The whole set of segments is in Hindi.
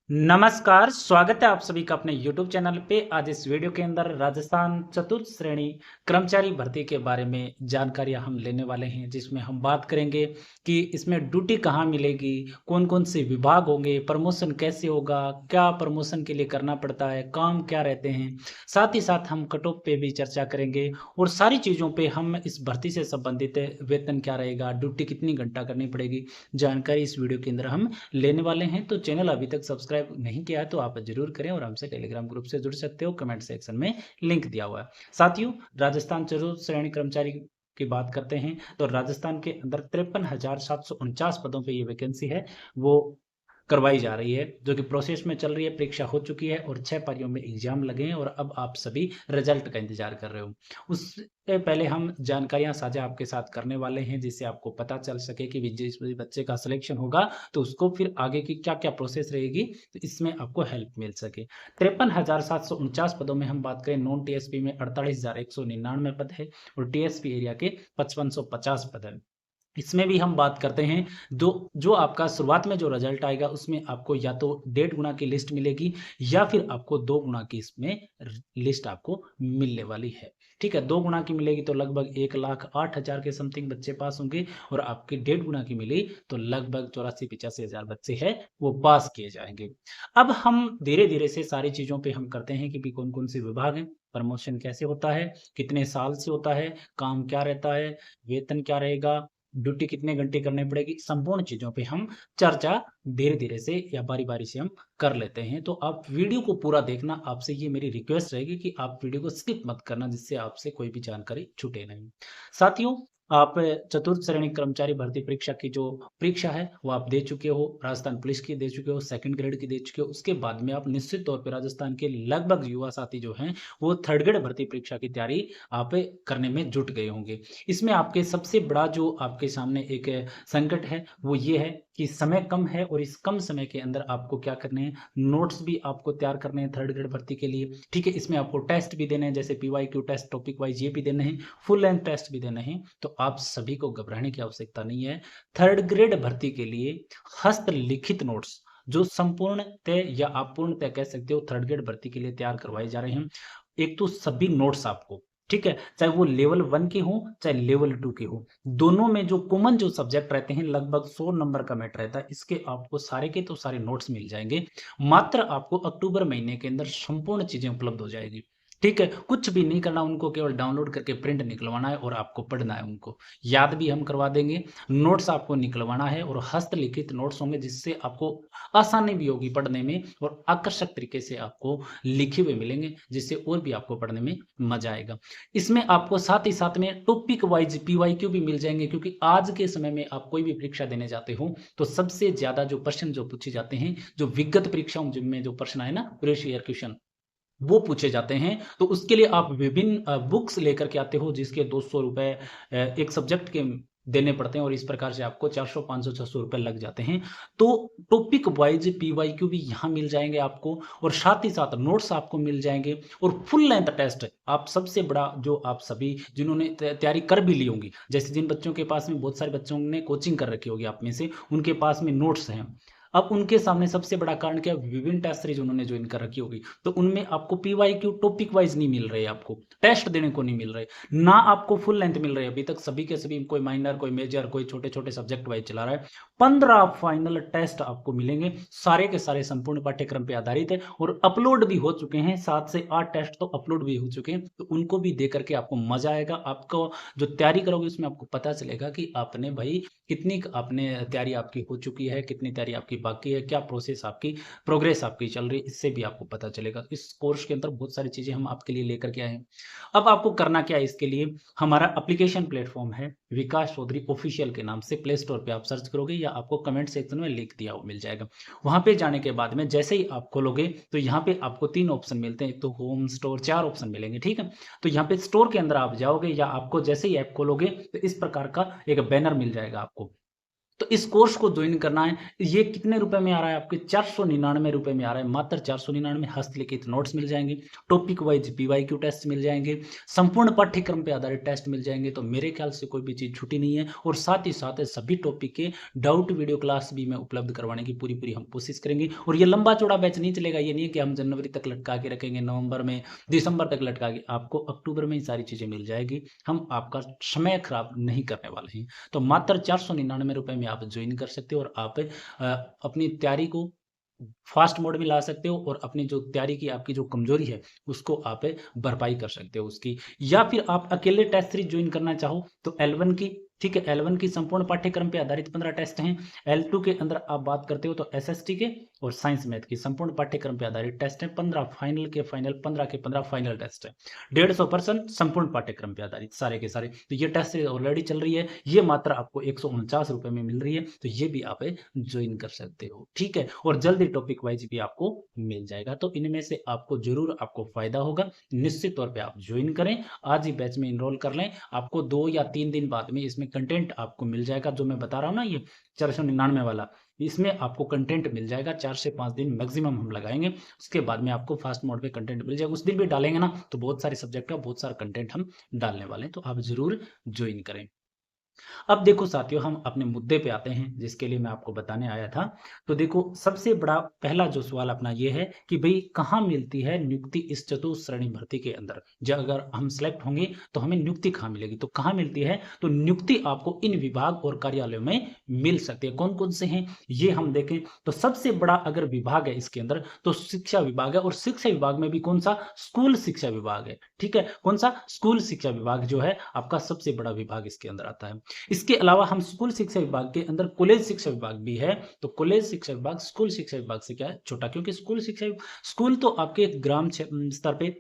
नमस्कार, स्वागत है आप सभी का अपने YouTube चैनल पे। आज इस वीडियो के अंदर राजस्थान चतुर्थ श्रेणी कर्मचारी भर्ती के बारे में जानकारियाँ हम लेने वाले हैं, जिसमें हम बात करेंगे कि इसमें ड्यूटी कहाँ मिलेगी, कौन-कौन से विभाग होंगे, प्रमोशन कैसे होगा, क्या प्रमोशन के लिए करना पड़ता है, काम क्या रहते हैं। साथ ही साथ हम कट ऑफ पे भी चर्चा करेंगे और सारी चीज़ों पे हम इस भर्ती से संबंधित वेतन क्या रहेगा, ड्यूटी कितनी घंटा करनी पड़ेगी, जानकारी इस वीडियो के अंदर हम लेने वाले हैं। तो चैनल अभी तक सब्सक्राइब नहीं किया है तो आप जरूर करें और हमसे टेलीग्राम ग्रुप से जुड़ सकते हो, कमेंट सेक्शन में लिंक दिया हुआ है। साथियों, राजस्थान चतुर्थ श्रेणी कर्मचारी की बात करते हैं तो राजस्थान के अंदर 53,749 पदों पे ये वैकेंसी है वो करवाई जा रही है, जो कि प्रोसेस में चल रही है। परीक्षा हो चुकी है और 6 पारियों में एग्जाम लगे हैं और अब आप सभी रिजल्ट का इंतजार कर रहे हो। उससे पहले हम जानकारियां साझा आपके साथ करने वाले हैं, जिससे आपको पता चल सके कि जिस भी बच्चे का सिलेक्शन होगा तो उसको फिर आगे की क्या क्या प्रोसेस रहेगी, तो इसमें आपको हेल्प मिल सके। 53,749 पदों में हम बात करें, नॉन टीएसपी में 48,199 पद है और टीएसपी एरिया के 5550 पद है। इसमें भी हम बात करते हैं, जो जो आपका शुरुआत में जो रिजल्ट आएगा उसमें आपको या तो 1.5 गुना की लिस्ट मिलेगी या फिर आपको 2 गुना की इसमें लिस्ट आपको मिलने वाली है। ठीक है, 2 गुना की मिलेगी तो लगभग 1,08,000 के समथिंग बच्चे पास होंगे और आपके 1.5 गुना की मिली तो लगभग 84-85 हजार बच्चे हैं वो पास किए जाएंगे। अब हम धीरे धीरे से सारी चीज़ों पे हम करते हैं कि भी कौन कौन से विभाग हैं, प्रमोशन कैसे होता है, कितने साल से होता है, काम क्या रहता है, वेतन क्या रहेगा, ड्यूटी कितने घंटे करने पड़ेगी, संपूर्ण चीज़ों पे हम चर्चा धीरे-धीरे से या बारी-बारी से हम कर लेते हैं। तो आप वीडियो को पूरा देखना, आपसे ये मेरी रिक्वेस्ट रहेगी कि आप वीडियो को स्किप मत करना, जिससे आपसे कोई भी जानकारी छूटे नहीं। साथियों, आप चतुर्थ श्रेणी कर्मचारी भर्ती परीक्षा की जो परीक्षा है, वो आप दे चुके हो, राजस्थान पुलिस की दे चुके हो, सेकंड ग्रेड की दे चुके हो। उसके बाद में आप निश्चित तौर पे राजस्थान के लगभग युवा साथी जो हैं, वो थर्ड ग्रेड भर्ती परीक्षा की तैयारी आप करने में जुट गए होंगे। इसमें आपके सबसे बड़ा जो आपके सामने एक संकट है वो ये है कि समय कम है और इस कम समय के अंदर आपको क्या करने हैं, नोट्स भी आपको तैयार करने हैं थर्ड ग्रेड भर्ती के लिए। ठीक है, इसमें आपको टेस्ट भी देने हैं, जैसे पीवाईक्यू टेस्ट, टॉपिक वाइज ये भी देने हैं, फुल लेंथ टेस्ट भी देने हैं। तो आप सभी को घबराने की आवश्यकता नहीं है। थर्ड ग्रेड भर्ती के लिए हस्तलिखित नोट्स जो संपूर्ण तय या अपूर्ण तय कह सकते हो, थर्ड ग्रेड भर्ती के लिए तैयार करवाए जा रहे हैं। एक तो सभी नोट्स आपको, ठीक है, चाहे वो लेवल 1 के हों, चाहे लेवल 2 के हों, दोनों में जो कॉमन जो सब्जेक्ट रहते हैं लगभग 100 नंबर का मैटर रहता है। इसके आपको सारे के तो सारे नोट्स मिल जाएँगे। मात्र आपको अक्टूबर महीने के अंदर संपूर्ण चीज़ें उपलब्ध हो जाएगी। ठीक है, कुछ भी नहीं करना, उनको केवल डाउनलोड करके प्रिंट निकलवाना है और आपको पढ़ना है उनको। याद भी हम करवा देंगे, नोट्स आपको निकलवाना है और हस्तलिखित नोट्स होंगे, जिससे आपको आसानी भी होगी पढ़ने में और आकर्षक तरीके से आपको लिखे हुए मिलेंगे, जिससे और भी आपको पढ़ने में मज़ा आएगा। इसमें आपको साथ ही साथ में टॉपिक वाइज पीवाईक्यू भी मिल जाएँगे, क्योंकि आज के समय में आप कोई भी परीक्षा देने जाते हो, तो सबसे ज़्यादा जो प्रश्न जो पूछे जाते हैं, जो विगत परीक्षाओं जिनमें जो प्रश्न आए ना, प्रीवियस ईयर क्वेश्चन, वो पूछे जाते हैं। तो उसके लिए आप विभिन्न बुक्स लेकर के आते हो, जिसके ₹200 एक सब्जेक्ट के देने पड़ते हैं और इस प्रकार से आपको 400, 500, ₹600 लग जाते हैं। तो टॉपिक वाइज़ पीवाईक्यू भी यहाँ मिल जाएँगे आपको और साथ ही साथ नोट्स आपको मिल जाएँगे और फुल लेंथ टेस्ट। आप सबसे बड़ा जो आप सभी जिन्होंने तैयारी कर भी ली होंगी, जैसे जिन बच्चों के पास में, बहुत सारे बच्चों ने कोचिंग कर रखी होगी आप में से, उनके पास में नोट्स हैं। अब उनके सामने सबसे बड़ा कारण क्या है, विभिन्न टेस्ट सीरीज उन्होंने ज्वाइन कर रखी होगी, तो उनमें आपको पीवाईक्यू टॉपिक वाइज नहीं मिल रहे, आपको टेस्ट देने को नहीं मिल रहे, ना आपको फुल लेंथ मिल रहे। अभी तक सभी के सभी, कोई माइनर, कोई मेजर, कोई छोटे छोटे सब्जेक्ट वाइज चला रहा है। 15 फाइनल टेस्ट आपको मिलेंगे, सारे के सारे संपूर्ण पाठ्यक्रम पे आधारित है और अपलोड भी हो चुके हैं। 7 से 8 टेस्ट तो अपलोड भी हो चुके हैं, तो उनको भी दे करके आपको मजा आएगा। आपको जो तैयारी करोगे उसमें आपको पता चलेगा कि आपने भाई कितनी आपने तैयारी आपकी हो चुकी है, कितनी तैयारी आपकी बाकी है, क्या प्रोसेस आपकी, प्रोग्रेस आपकी चल रही है, इससे भी आपको पता चलेगा। इस कोर्स के अंदर बहुत सारी चीज़ें हम आपके लिए लेकर के आए हैं। अब आपको करना क्या है, इसके लिए हमारा एप्लीकेशन प्लेटफ़ॉर्म है, विकास चौधरी ऑफ़िशियल के नाम से। प्ले स्टोर पे आप सर्च करोगे या आपको कमेंट सेक्शन में लिंक दिया हुआ मिल जाएगा। वहाँ पे जाने के बाद में जैसे ही आप खोलोगे तो यहाँ पे आपको 3 ऑप्शन मिलते हैं, एक तो होम, स्टोर, 4 ऑप्शन मिलेंगे, ठीक है? तो यहाँ पे स्टोर के अंदर आप जाओगे या आपको जैसे ही ऐप खोलोगे तो इस प्रकार का एक बैनर मिल जाएगा आपको। तो इस कोर्स को ज्वाइन करना है। ये कितने रुपए में आ रहा है? आपके 499 रुपए में आ रहा है, मात्र 499 हस्तलिखित नोट्स मिल जाएंगे, टॉपिक वाइज पीवाईक्यू टेस्ट मिल जाएंगे, संपूर्ण पाठ्यक्रम पे आधारित टेस्ट मिल जाएंगे। तो मेरे ख्याल से कोई भी चीज छुट्टी नहीं है। और साथ ही साथ सभी टॉपिक के डाउट वीडियो क्लास भी मैं उपलब्ध करवाने की पूरी पूरी हम कोशिश करेंगे। और ये लंबा चौड़ा बैच नहीं चलेगा, ये नहीं है कि हम जनवरी तक लटका के रखेंगे, नवंबर में, दिसंबर तक लटका के, आपको अक्टूबर में ही सारी चीजें मिल जाएगी। हम आपका समय खराब नहीं करने वाले हैं। तो मात्र 499 रुपए में आप ज्वाइन कर सकते हो और आप अपनी तैयारी को फास्ट मोड में ला सकते हो और अपनी जो तैयारी की आपकी जो कमजोरी है उसको आप भरपाई कर सकते हो उसकी। या फिर आप अकेले टेस्ट सीरीज ज्वाइन करना चाहो तो L1 की, ठीक है, L1 की संपूर्ण पाठ्यक्रम पे आधारित 15 टेस्ट हैं। L2 के अंदर आप बात करते हो तो SST के और साइंस मैथ की संपूर्ण पाठ्यक्रम पे आधारित टेस्ट हैं। 15 फाइनल के फाइनल, 15 के 15 फाइनल टेस्ट है। 150% संपूर्ण पाठ्यक्रम पे आधारित सारे के सारे। तो ये टेस्ट सीरीज ऑलरेडी चल रही है, ये मात्र आपको 149 रुपए में मिल रही है। तो ये भी आप ज्वाइन कर सकते हो, ठीक है। और जल्दी टॉपिक वाइज भी आपको मिल जाएगा। तो इनमें से आपको जरूर आपको फायदा होगा। निश्चित तौर पे आप ज्वाइन करें, आज ही बैच में इनरोल कर लें। आपको 2 या 3 दिन बाद में इसमें कंटेंट आपको मिल जाएगा। जो मैं बता रहा हूँ ना, ये 499 वाला, इसमें आपको कंटेंट मिल जाएगा। 4 से 5 दिन मैक्सिमम हम लगाएंगे, उसके बाद में आपको फास्ट मोड पे कंटेंट मिल जाएगा। उस दिन भी डालेंगे ना तो बहुत सारे सब्जेक्ट का बहुत सारा कंटेंट हम डालने वाले हैं। तो आप जरूर ज्वाइन करें। अब देखो साथियों, हम अपने मुद्दे पे आते हैं जिसके लिए मैं आपको बताने आया था। तो देखो, सबसे बड़ा पहला जो सवाल अपना ये है कि भाई कहाँ मिलती है नियुक्ति इस चतुश्रेणी भर्ती के अंदर। जब अगर हम सिलेक्ट होंगे तो हमें नियुक्ति कहाँ मिलेगी, तो कहाँ मिलती है? तो नियुक्ति आपको इन विभाग और कार्यालयों में मिल सकती है। कौन कौन से हैं ये हम देखें तो सबसे बड़ा अगर विभाग है इसके अंदर तो शिक्षा विभाग है। और शिक्षा विभाग में भी कौन सा? स्कूल शिक्षा विभाग है, ठीक है। कौन सा? स्कूल शिक्षा विभाग जो है आपका सबसे बड़ा विभाग इसके अंदर आता है। इसके अलावा हम स्कूल शिक्षा विभाग के अंदर कॉलेज शिक्षा विभाग भी है। तो कॉलेज शिक्षा विभाग स्कूल शिक्षा विभाग से क्या है? छोटा, क्योंकि स्कूल तो आपके ग्राम स्तर पे,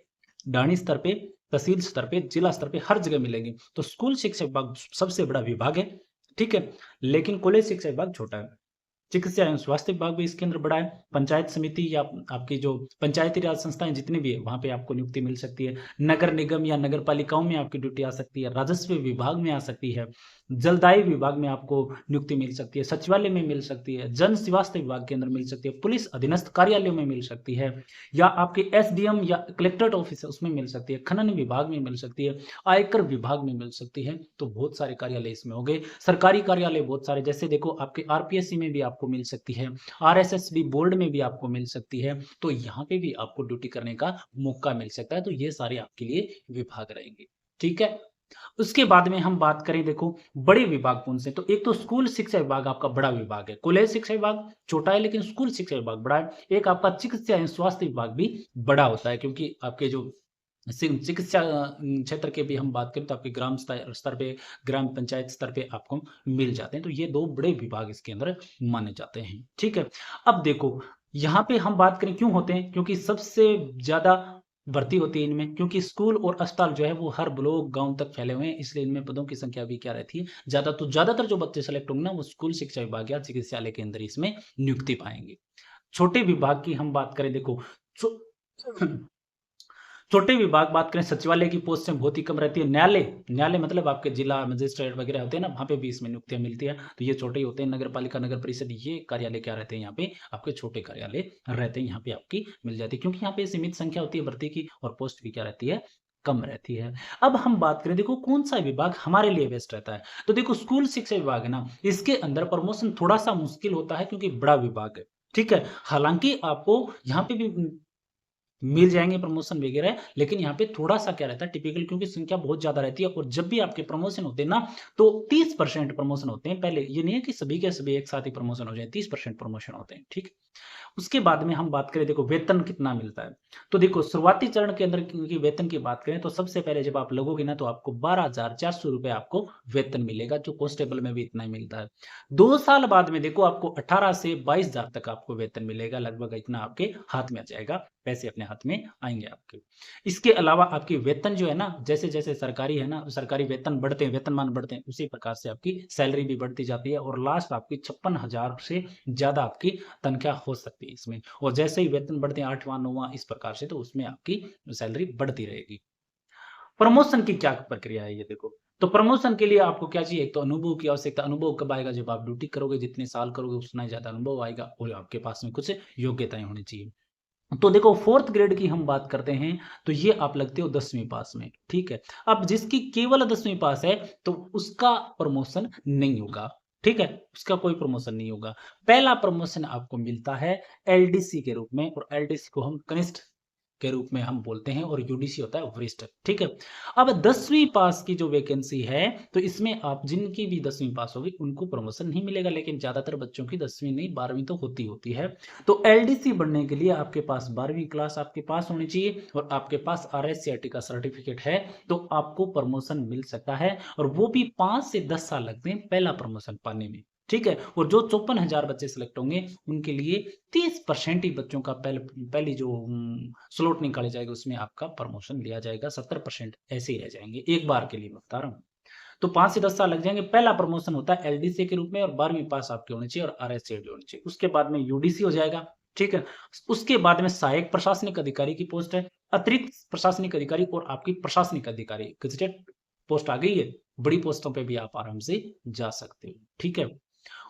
डाणी स्तर पे, तहसील स्तर पे, जिला स्तर पे हर जगह मिलेंगे। तो स्कूल शिक्षा विभाग सबसे बड़ा विभाग है, ठीक है। लेकिन कॉलेज शिक्षा विभाग छोटा है। चिकित्सा एवं स्वास्थ्य विभाग भी इसके अंदर बड़ा है। पंचायत समिति या आपकी जो पंचायती राज संस्थाएं जितनी भी है वहां पे आपको नियुक्ति मिल सकती है। नगर निगम या नगर पालिकाओं में आपकी ड्यूटी आ सकती है। राजस्व विभाग में आ सकती है। जलदायी विभाग में आपको नियुक्ति मिल सकती है। सचिवालय में मिल सकती है। जन स्वास्थ्य विभाग के अंदर मिल सकती है। पुलिस अधीनस्थ कार्यालयों में मिल सकती है। या आपके SDM या कलेक्ट्रेट ऑफिस है उसमें मिल सकती है। खनन विभाग में मिल सकती है। आयकर विभाग में मिल सकती है। तो बहुत सारे कार्यालय इसमें हो गए। सरकारी कार्यालय बहुत सारे, जैसे देखो आपके RPSC में भी आपको मिल सकती है। RSSB बोर्ड में भी आपको मिल सकती है। तो यहाँ पे भी आपको ड्यूटी करने का मौका मिल सकता है। तो ये सारे आपके लिए विभाग रहेंगे, ठीक है। उसके बाद में हम बात करें, देखो बड़े विभाग कौन से? तो एक तो स्कूल शिक्षा विभाग आपका बड़ा विभाग है। कॉलेज शिक्षा विभाग छोटा है लेकिन स्कूल शिक्षा विभाग बड़ा है। एक आपका चिकित्सा एवं स्वास्थ्य विभाग भी बड़ा होता है, क्योंकि आपके जो चिकित्सा क्षेत्र के भी हम बात करें तो आपके ग्राम स्तर पे, ग्राम पंचायत स्तर पे आपको मिल जाते हैं। तो ये दो बड़े विभाग इसके अंदर माने जाते हैं, ठीक है। अब देखो यहाँ पे हम बात करें क्यों होते हैं, क्योंकि सबसे ज्यादा भर्ती होती है इनमें, क्योंकि स्कूल और अस्पताल जो है वो हर ब्लॉक गांव तक फैले हुए हैं, इसलिए इनमें पदों की संख्या भी क्या रहती है? ज्यादा। तो ज्यादातर जो बच्चे सेलेक्ट होंगे ना वो स्कूल शिक्षा विभाग या चिकित्सालय के अंदर इसमें नियुक्ति पाएंगे। छोटे विभाग की हम बात करें, देखो छोटे विभाग बात करें, सचिवालय की पोस्टें बहुत ही कम रहती है। न्यायालय मतलब आपके जिला मजिस्ट्रेट वगैरह होते हैं ना, वहां पे भी इसमें नियुक्तियां मिलती है। तो ये छोटे ही होते हैं। नगर पालिका, नगर परिषद, ये कार्यालय क्या रहते हैं? यहाँ पे आपके छोटे कार्यालय रहते हैं। यहाँ पे आपकी मिल जाती है, क्योंकि यहाँ पे सीमित संख्या होती है भर्ती की और पोस्ट भी क्या रहती है? कम रहती है। अब हम बात करें, देखो कौन सा विभाग हमारे लिए बेस्ट रहता है? तो देखो स्कूल शिक्षा विभाग है ना, इसके अंदर प्रमोशन थोड़ा सा मुश्किल होता है क्योंकि बड़ा विभाग है, ठीक है। हालांकि आपको यहाँ पे भी मिल जाएंगे प्रमोशन वगैरह, लेकिन यहाँ पे थोड़ा सा क्या रहता है टिपिकल, क्योंकि संख्या बहुत ज्यादा रहती है। और जब भी आपके प्रमोशन होते हैं ना तो 30% प्रमोशन होते हैं पहले। ये नहीं है कि सभी के सभी एक साथ ही प्रमोशन हो जाए, 30% प्रमोशन होते हैं, ठीक। उसके बाद में हम बात करें, देखो वेतन कितना मिलता है। तो देखो शुरुआती चरण के अंदर क्योंकि वेतन की बात करें तो सबसे पहले जब आप लगोगे ना तो आपको 12,400 रुपए आपको वेतन मिलेगा, जो कांस्टेबल में भी इतना ही मिलता है। 2 साल बाद में देखो आपको 18 से 22,000 तक आपको वेतन मिलेगा, लगभग इतना आपके हाथ में आ जाएगा, पैसे अपने हाथ में आएंगे आपके। इसके अलावा आपकी वेतन जो है ना, जैसे जैसे सरकारी है ना, सरकारी वेतन बढ़ते हैं, वेतनमान बढ़ते हैं, उसी प्रकार से आपकी सैलरी भी बढ़ती जाती है। और लास्ट आपकी 56,000 से ज्यादा आपकी तनख्वाह हो सकती है इसमें। और जैसे ही वेतन बढ़ते हैं 8वां 9वां इस प्रकार से, तो उसमें आपकी सैलरी बढ़ती रहेगी। प्रमोशन की क्या प्रक्रिया है ये देखो। तो प्रमोशन के लिए आपको क्या चाहिए? एक तो अनुभव की आवश्यकता। अनुभव कब आएगा? जब आप ड्यूटी करोगे, जितने साल करोगे उतना ही ज़्यादा अनुभव आएगा और आपके पास में कुछ योग्यताएँ होनी चाहिए। तो देखो 4th ग्रेड की हम बात करते हैं, तो ये आप लगते हो 10वीं पास में, ठीक है? अब जिसकी केवल 10वीं पास है, तो उसका प्रमोशन नहीं होगा, ठीक है? उसका कोई प्रमोशन नहीं होगा। पहला प्रमोशन आपको मिलता है एलडीसी के रूप में, और एलडीसी को हम कनिष्ठ के रूप में हम बोलते हैं, और यूडीसी होता है वरिष्ठ, ठीक है? अब 10वीं पास की जो वैकेंसी है, तो इसमें आप जिनकी भी 10वीं पास होगी उनको प्रमोशन नहीं मिलेगा, लेकिन ज़्यादातर बच्चों की 10वीं नहीं 12वीं तो होती है। तो एलडीसी बनने के लिए आपके पास 12वीं क्लास आपके पास होनी चाहिए, और आपके पास आरएससीआईटी का सर्टिफिकेट है, तो आपको प्रमोशन मिल सकता है, और वो भी 5 से 10 साल लगते हैं पहला प्रमोशन पाने में, ठीक है? और जो 54,000 बच्चे सिलेक्ट होंगे उनके लिए 30% ही बच्चों का पहली जो स्लॉट निकाले जाएगा उसमें आपका प्रमोशन लिया जाएगा, 70% ऐसे ही रह जाएंगे। एक बार के लिए मैं बता रहा हूँ। तो 5 से 10 साल लग जाएंगे। पहला प्रमोशन होता है एलडीसी के रूप में, और 12वीं पास आपकी होनी चाहिए और आरएससीआईटी होनी चाहिए। उसके बाद में यूडीसी हो जाएगा, ठीक है? उसके बाद में सहायक प्रशासनिक अधिकारी की पोस्ट है, अतिरिक्त प्रशासनिक अधिकारी और आपकी प्रशासनिक अधिकारी गजेटेड पोस्ट आ गई है। बड़ी पोस्टों पे भी आप आराम से जा सकते हो, ठीक है?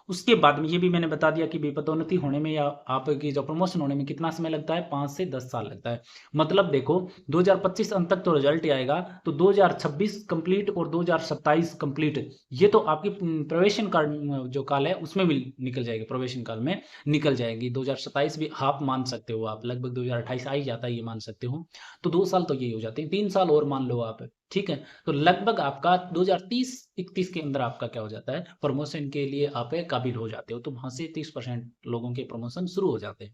उसके बाद में ये भी मैंने बता दिया कि पदोन्नति होने में या आपकी जो प्रमोशन होने में कितना समय लगता है, 5 से 10 साल लगता है। मतलब देखो 2025 अंत तक तो रिजल्ट ही आएगा, तो 2026 कंप्लीट और 2027 कंप्लीट, ये तो आपकी प्रवेशन काल जो काल है उसमें भी निकल जाएगी, प्रवेशन काल में निकल जाएगी। 2027 भी आप मान सकते हो, आप लगभग 2028 आ ही जाता है ये मान सकते हो। तो 2 साल तो यही हो जाते हैं, 3 साल और मान लो आप, ठीक है? तो लगभग आपका 2030-31 के अंदर आपका क्या हो जाता है, प्रमोशन के लिए आप काबिल हो जाते हो, तो वहां से 30% लोगों के प्रमोशन शुरू हो जाते हैं,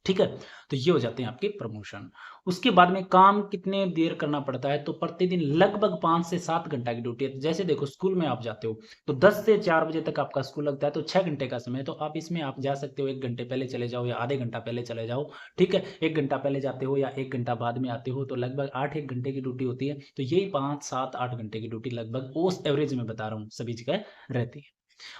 ठीक है? तो ये हो जाते हैं आपके प्रमोशन। उसके बाद में काम कितने देर करना पड़ता है, तो प्रतिदिन लगभग 5 से 7 घंटा की ड्यूटी है। जैसे देखो स्कूल में आप जाते हो, तो 10 से 4 बजे तक आपका स्कूल लगता है, तो 6 घंटे का समय है, तो आप इसमें आप जा सकते हो 1 घंटे पहले चले जाओ या आधे घंटा पहले चले जाओ, ठीक है? 1 घंटा पहले जाते हो या 1 घंटा बाद में आते हो, तो लगभग 8-1 घंटे की ड्यूटी होती है। तो यही 5, 7, 8 घंटे की ड्यूटी लगभग औसत एवरेज में बता रहा हूँ, सभी जगह रहती है।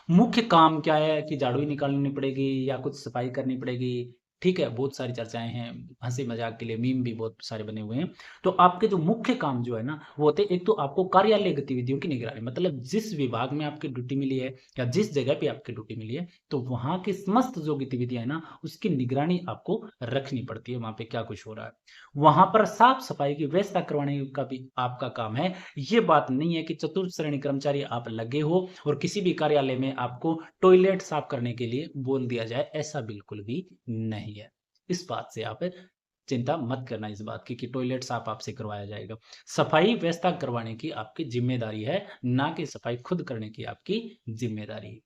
मुख्य काम क्या है कि झाड़ू ही निकालनी पड़ेगी या कुछ सफाई करनी पड़ेगी, ठीक है? बहुत सारी चर्चाएँ हैं, हँसी-मज़ाक के लिए मीम भी बहुत सारे बने हुए हैं। तो आपके जो मुख्य काम जो है ना, वो होते हैं, एक तो आपको कार्यालय गतिविधियों की निगरानी, मतलब जिस विभाग में आपकी ड्यूटी मिली है या जिस जगह पे आपकी ड्यूटी मिली है, तो वहाँ की समस्त जो गतिविधियाँ हैं ना, उसकी निगरानी आपको रखनी पड़ती है, वहाँ पे क्या कुछ हो रहा है। वहाँ पर साफ-सफाई की व्यवस्था करवाने का भी आपका काम है। ये बात नहीं है कि चतुर्थ श्रेणी कर्मचारी आप लगे हो और किसी भी कार्यालय में आपको टॉयलेट साफ करने के लिए बोल दिया जाए, ऐसा बिल्कुल भी नहीं है। इस बात से आप चिंता मत करना इस बात की कि टॉयलेट साफ आपसे करवाया जाएगा। सफाई व्यवस्था करवाने की आपकी ज़िम्मेदारी है, ना कि सफाई खुद करने की आपकी ज़िम्मेदारी है।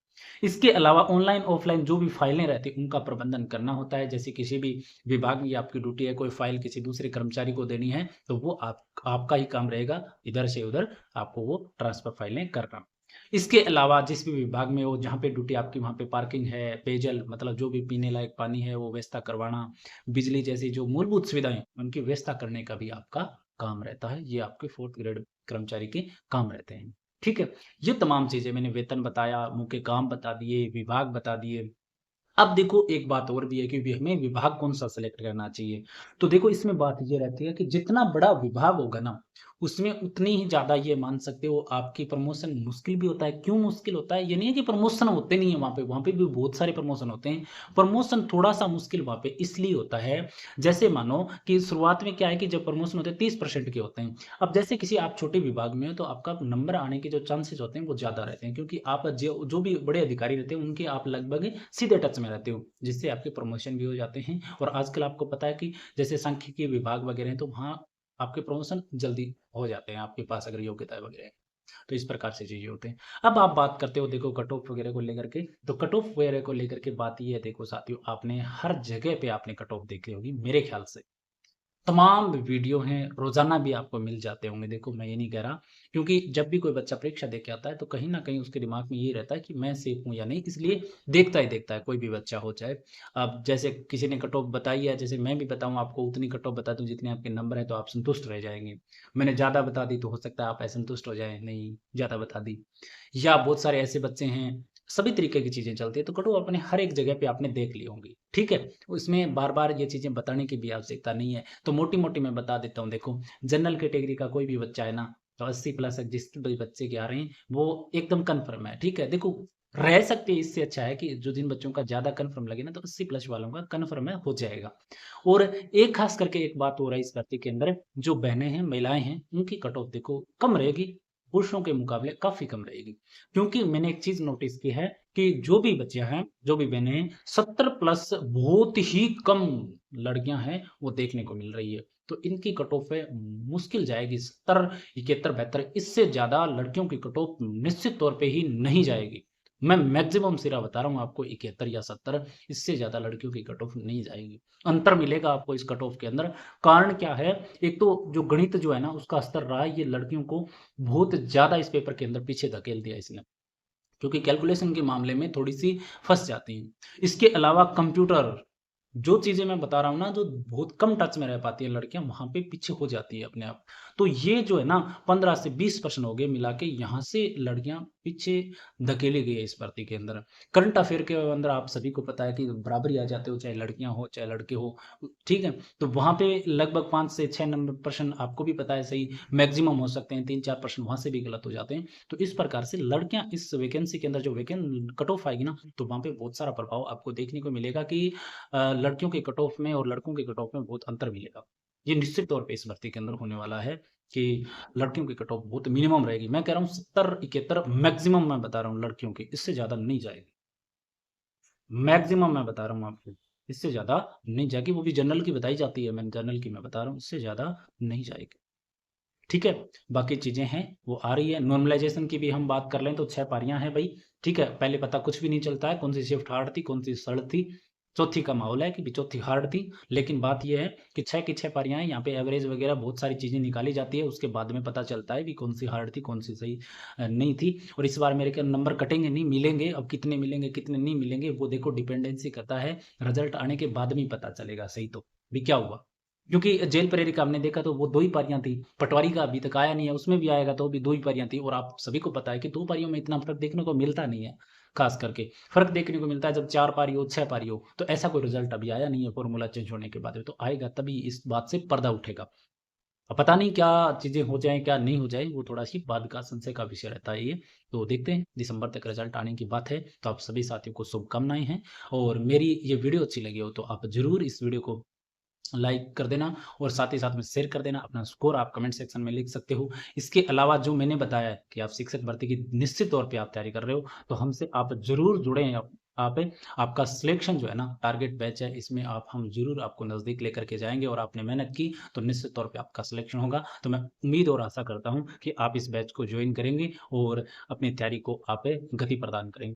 इसके अलावा ऑनलाइन, ऑफलाइन जो भी फाइलें रहती हैं, उनका प्रबंधन करना होता है। जैसे किसी भी विभाग में आपकी ड्यूटी है, कोई फाइल किसी दूसरे कर्मचारी को देनी है, तो वो आपका ही काम रहेगा, इधर से उधर आपको वो ट्रांसफर फाइलें करना। इसके अलावा जिस भी विभाग में हो, जहाँ पे ड्यूटी आपकी, वहाँ पे पार्किंग है, पेयजल मतलब जो भी पीने लायक पानी है वो व्यवस्था करवाना, बिजली जैसी जो मूलभूत सुविधाएं उनकी व्यवस्था करने का भी आपका काम रहता है। ये आपके 4th ग्रेड कर्मचारी के काम रहते हैं, ठीक है? ये तमाम चीजें मैंने वेतन बताया, मुख्य काम बता दिए, विभाग बता दिए। अब देखो एक बात और भी है कि हमें विभाग कौन-सा सेलेक्ट करना चाहिए। तो देखो इसमें बात ये रहती है कि जितना बड़ा विभाग होगा ना, उसमें उतनी ही ज़्यादा ये मान सकते हो आपकी प्रमोशन मुश्किल भी होता है। क्यों मुश्किल होता है? ये नहीं है कि प्रमोशन होते नहीं है वहाँ पे भी बहुत सारे प्रमोशन होते हैं। प्रमोशन थोड़ा-सा मुश्किल वहाँ पे इसलिए होता है, जैसे मानो कि शुरुआत में क्या है कि जब प्रमोशन होते हैं 30% के होते हैं। अब जैसे किसी आप छोटे विभाग में हो, तो आपका नंबर आने के जो चांसेस होते हैं वो ज़्यादा रहते हैं, क्योंकि आप जो भी बड़े अधिकारी रहते हैं उनके आप लगभग सीधे टच में रहते हो, जिससे आपके प्रमोशन भी हो जाते हैं। और आजकल आपको पता है कि जैसे सांख्यिकी विभाग वगैरह हैं, तो वहाँ आपके प्रमोशन जल्दी हो जाते हैं, आपके पास अगर योग्यता वगैरह है। तो इस प्रकार से चीज़ें होते हैं। अब आप बात करते हो देखो कट ऑफ वगैरह को लेकर के, तो कट ऑफ वगैरह को लेकर के बात ये है, देखो साथियों, आपने हर जगह पे आपने कट ऑफ देखी होगी मेरे ख्याल से। तमाम वीडियो हैं, रोज़ाना भी आपको मिल जाते होंगे। देखो मैं ये नहीं कह रहा, क्योंकि जब भी कोई बच्चा परीक्षा दे के आता है, तो कहीं न कहीं उसके दिमाग में ये रहता है कि मैं सेफ हूँ या नहीं, इसलिए देखता ही देखता है, कोई भी बच्चा हो चाहे। अब जैसे किसी ने कट ऑफ बताई है, जैसे मैं भी बताऊँ आपको, उतनी कट ऑफ बता दूँ जितने आपके नंबर हैं, तो आप संतुष्ट रह जाएँगे। मैंने ज़्यादा बता दी तो हो सकता है आप असंतुष्ट हो जाएँ, नहीं ज़्यादा बता दी। या बहुत सारे ऐसे बच्चे हैं, सभी तरीके की चीज़ें चलती है, तो कट ऑफ अपने हर एक जगह पे आपने देख ली होंगी, ठीक है? उसमें बार-बार ये चीज़ें बताने की भी आवश्यकता नहीं है। तो मोटी-मोटी मैं बता देता हूँ, देखो जनरल कैटेगरी का कोई भी बच्चा है ना, तो 80 प्लस जिस भी बच्चे के आ रहे हैं वो एकदम कन्फर्म है, ठीक है। देखो रह सकते हैं, इससे अच्छा है कि जो जिन बच्चों का ज़्यादा कन्फर्म लगे ना तो 80 प्लस वालों का कन्फर्म है हो जाएगा। और एक खास करके एक बात हो रहा है इस भर्ती के अंदर, जो बहनें हैं, महिलाएँ हैं, उनकी कट ऑफ देखो कम रहेगी, पुरुषों के मुकाबले काफ़ी कम रहेगी। क्योंकि मैंने एक चीज़ नोटिस की है कि जो भी बच्चियाँ हैं, जो भी बहनें हैं, 70 प्लस बहुत ही कम लड़कियाँ हैं, वो देखने को मिल रही है। तो इनकी कट ऑफ है मुश्किल जाएगी 70, 71, 72, इससे ज़्यादा लड़कियों की कट ऑफ निश्चित तौर पे ही नहीं जाएगी। मैं मैक्सिमम सिरा बता रहा हूँ आपको 71 या 70, इससे ज़्यादा लड़कियों की कट ऑफ नहीं जाएगी। अंतर मिलेगा आपको इस कट ऑफ के अंदर। कारण क्या है? एक तो जो गणित जो है ना उसका स्तर रहा है, ये लड़कियों को बहुत ज़्यादा इस पेपर के अंदर पीछे धकेल दिया इसने। क्योंकि कैलकुलेशन के मामले में थोड़ी-सी फँस जाती हैं। इसके अलावा कंप्यूटर, जो चीज़ें मैं बता रहा हूँ ना, जो बहुत कम टच में रह पाती हैं लड़कियाँ, वहाँ पे पीछे हो जाती है अपने आप। तो ये जो है ना 15 से 20% हो गए मिला के, यहाँ से लड़कियाँ पीछे धकेली गई है इस भर्ती के अंदर। करंट अफ़ेयर के अंदर आप सभी को पता है कि बराबरी आ जाते हो, चाहे लड़कियाँ हो, चाहे लड़के हो, ठीक है? तो वहाँ पे लगभग 5 से 6 नंबर परसेंट आपको भी पता है सही, मैक्सिमम हो सकते हैं, 3-4% वहाँ से भी गलत हो जाते हैं। तो इस प्रकार से लड़कियाँ इस वैकेंसी के अंदर जो कट ऑफ आएगी ना, तो वहाँ पे बहुत सारा प्रभाव आपको देखने को मिलेगा कि लड़कियों के कट ऑफ में और लड़कों के कट ऑफ में बहुत अंतर मिलेगा। ये निश्चित तौर पे इस भर्ती के अंदर होने वाला है कि लड़कियों की कट ऑफ बहुत मिनिमम रहेगी। मैं कह रहा हूँ 70, 71 मैक्सिमम मैं बता रहा हूँ लड़कियों की, इससे ज़्यादा नहीं जाएगी। मैक्सिमम मैं बता रहा हूँ आपको, इससे ज़्यादा नहीं जाएगी, वो भी जनरल की बताई जाती है, मैं जनरल की मैं बता रहा हूँ, इससे ज़्यादा नहीं जाएगी। ठीक है? बाकी चीज़ें हैं, वो आ रही है। नॉर्मलाइज़ेशन की भी हम बात कर लें तो 6 पारियाँ हैं भई, ठीक है? पहले पता कुछ भी नहीं चलता है, कौन-सी शिफ्ट हार्ड थी, कौन-सी सरल थी। चौथी का माहौल है कि भी चौथी हार्ड थी, लेकिन बात ये है कि 6 की 6 पारियाँ हैं, यहाँ पे एवरेज वगैरह बहुत सारी चीज़ें निकाली जाती है, उसके बाद में पता चलता है कि कौन-सी हार्ड थी, कौन-सी सही नहीं थी। और इस बार मेरे ख्याल नंबर कटेंगे नहीं, मिलेंगे। अब कितने मिलेंगे, कितने नहीं मिलेंगे, वो देखो डिपेंडेंसी करता है, रिज़ल्ट आने के बाद में ही पता चलेगा सही तो, भी क्या हुआ। क्योंकि जेल प्रेरिका हमने देखा तो वो 2 ही पारियाँ थी। पटवारी का अभी तक आया नहीं है, उसमें भी आएगा तो भी 2 ही पारियाँ थी और आप सभी को पता है कि 2 पारियों में इतना फ़र्क देखने को मिलता नहीं है, ख़ास करके। फ़र्क देखने को मिलता है जब 4 पारी हो, 6 पारी हो, तो ऐसा कोई रिज़ल्ट अभी आया नहीं है फ़ॉर्मूला चेंज होने के बाद में, तो आएगा तभी इस बात से पर्दा उठेगा। अब पता नहीं क्या चीज़ें हो जाएँ, क्या नहीं हो जाए, वो थोड़ा-सी बाद का संशय का विषय रहता है ये। तो देखते हैं, दिसंबर तक रिज़ल्ट आने की बात है, तो आप सभी साथियों को शुभकामनाएँ हैं और मेरी ये वीडियो अच्छी लगी हो तो आप ज़रूर इस वीडियो को लाइक कर देना और साथ ही साथ में शेयर कर देना। अपना स्कोर आप कमेंट सेक्शन में लिख सकते हो। इसके अलावा जो मैंने बताया है कि आप शिक्षक भर्ती की निश्चित तौर पे आप तैयारी कर रहे हो, तो हमसे आप ज़रूर जुड़ें। आप आपका सिलेक्शन जो है ना टारगेट बैच है, इसमें आप हम ज़रूर आपको नज़दीक लेकर के जाएँगे और आपने मेहनत की तो निश्चित तौर पे आपका सिलेक्शन होगा। तो मैं उम्मीद और आशा करता हूँ कि आप इस बैच को जॉइन करेंगे और अपनी तैयारी को आप गति प्रदान करेंगे।